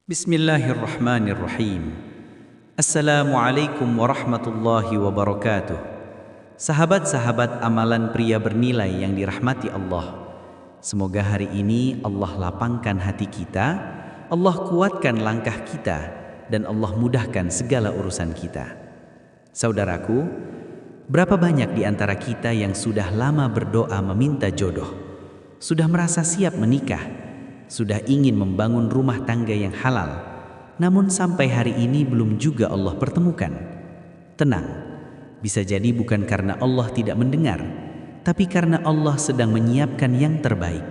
Bismillahirrahmanirrahim. Assalamualaikum warahmatullahi wabarakatuh. Sahabat-sahabat amalan pria bernilai yang dirahmati Allah. Semoga hari ini Allah lapangkan hati kita, Allah kuatkan langkah kita, dan Allah mudahkan segala urusan kita. Saudaraku, berapa banyak di antara kita yang sudah lama berdoa meminta jodoh, sudah merasa siap menikah, sudah ingin membangun rumah tangga yang halal, namun sampai hari ini belum juga Allah pertemukan. Tenang, bisa jadi bukan karena Allah tidak mendengar, tapi karena Allah sedang menyiapkan yang terbaik.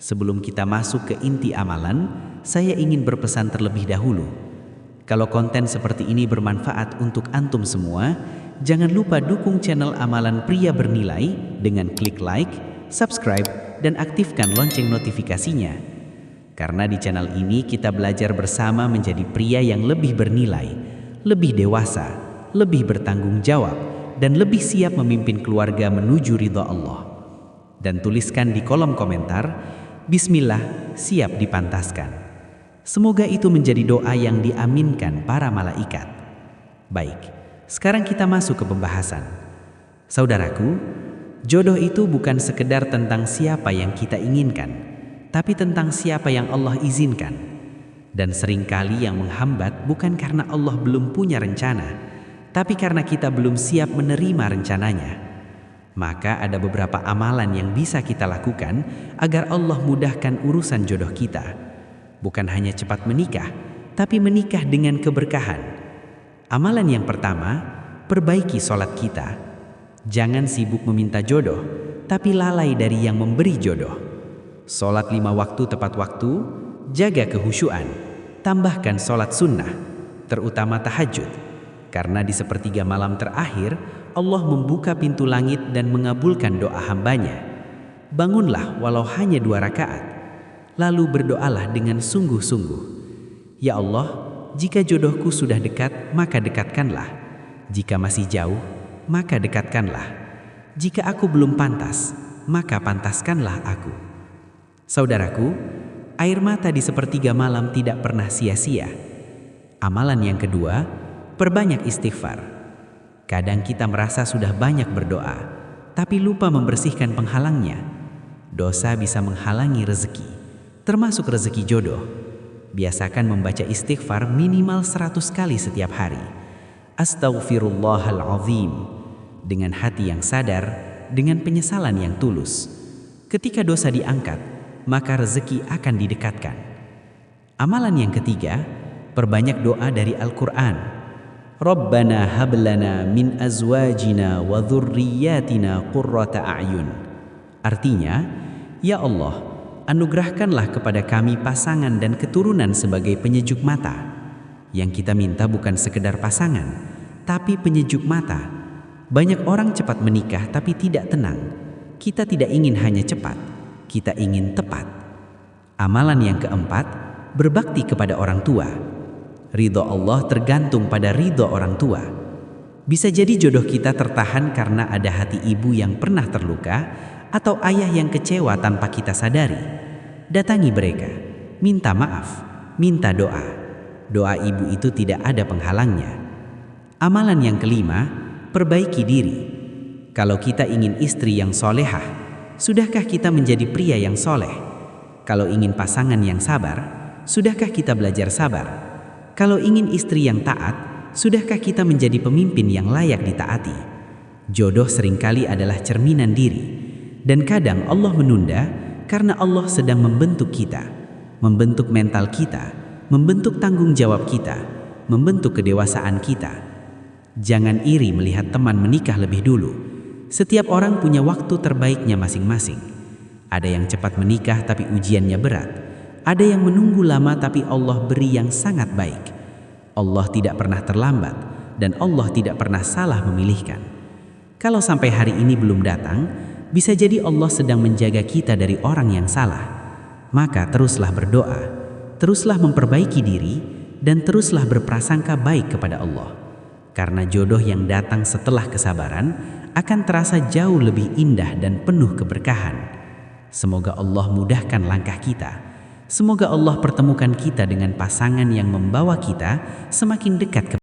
Sebelum kita masuk ke inti amalan, saya ingin berpesan terlebih dahulu. Kalau konten seperti ini bermanfaat untuk antum semua, jangan lupa dukung channel Amalan Pria Bernilai dengan klik like, subscribe, dan aktifkan lonceng notifikasinya. Karena di channel ini kita belajar bersama menjadi pria yang lebih bernilai, lebih dewasa, lebih bertanggung jawab, dan lebih siap memimpin keluarga menuju ridha Allah. Dan tuliskan di kolom komentar, Bismillah, siap dipantaskan. Semoga itu menjadi doa yang diaminkan para malaikat. Baik, sekarang kita masuk ke pembahasan. Saudaraku, jodoh itu bukan sekedar tentang siapa yang kita inginkan, tapi tentang siapa yang Allah izinkan. Dan seringkali yang menghambat bukan karena Allah belum punya rencana, tapi karena kita belum siap menerima rencananya. Maka ada beberapa amalan yang bisa kita lakukan agar Allah mudahkan urusan jodoh kita. Bukan hanya cepat menikah, tapi menikah dengan keberkahan. Amalan yang pertama, perbaiki sholat kita. Jangan sibuk meminta jodoh, tapi lalai dari yang memberi jodoh. Sholat 5 waktu tepat waktu, jaga kehusyuan, tambahkan sholat sunnah, terutama tahajud. Karena di sepertiga malam terakhir, Allah membuka pintu langit dan mengabulkan doa hambanya. Bangunlah walau hanya 2 rakaat, lalu berdoalah dengan sungguh-sungguh. Ya Allah, jika jodohku sudah dekat, maka dekatkanlah. Jika masih jauh, maka dekatkanlah. Jika aku belum pantas, maka pantaskanlah aku. Saudaraku, air mata di sepertiga malam tidak pernah sia-sia. Amalan yang kedua, perbanyak istighfar. Kadang kita merasa sudah banyak berdoa, tapi lupa membersihkan penghalangnya. Dosa bisa menghalangi rezeki, termasuk rezeki jodoh. Biasakan membaca istighfar minimal 100 kali setiap hari. Astaghfirullahalazim, dengan hati yang sadar, dengan penyesalan yang tulus. Ketika dosa diangkat, maka rezeki akan didekatkan. Amalan yang ketiga, perbanyak doa dari Al-Quran. Rabbana hablana min azwajina wa dhurriyyatina qurrata a'yun. Artinya, ya Allah, anugerahkanlah kepada kami pasangan dan keturunan sebagai penyejuk mata. Yang kita minta bukan sekedar pasangan, tapi penyejuk mata. Banyak orang cepat menikah tapi tidak tenang. Kita tidak ingin hanya cepat, kita ingin tepat. Amalan yang keempat, berbakti kepada orang tua. Ridho Allah tergantung pada ridho orang tua. Bisa jadi jodoh kita tertahan karena ada hati ibu yang pernah terluka, atau ayah yang kecewa tanpa kita sadari. Datangi mereka, minta maaf, minta doa. Doa ibu itu tidak ada penghalangnya. Amalan yang kelima, perbaiki diri. Kalau kita ingin istri yang solehah, sudahkah kita menjadi pria yang soleh? Kalau ingin pasangan yang sabar, sudahkah kita belajar sabar? Kalau ingin istri yang taat, sudahkah kita menjadi pemimpin yang layak ditaati? Jodoh seringkali adalah cerminan diri. Dan kadang Allah menunda karena Allah sedang membentuk kita, membentuk mental kita, membentuk tanggung jawab kita, membentuk kedewasaan kita. Jangan iri melihat teman menikah lebih dulu. Setiap orang punya waktu terbaiknya masing-masing. Ada yang cepat menikah tapi ujiannya berat. Ada yang menunggu lama tapi Allah beri yang sangat baik. Allah tidak pernah terlambat dan Allah tidak pernah salah memilihkan. Kalau sampai hari ini belum datang, bisa jadi Allah sedang menjaga kita dari orang yang salah. Maka teruslah berdoa, teruslah memperbaiki diri, dan teruslah berprasangka baik kepada Allah. Karena jodoh yang datang setelah kesabaran akan terasa jauh lebih indah dan penuh keberkahan. Semoga Allah mudahkan langkah kita. Semoga Allah pertemukan kita dengan pasangan yang membawa kita semakin dekat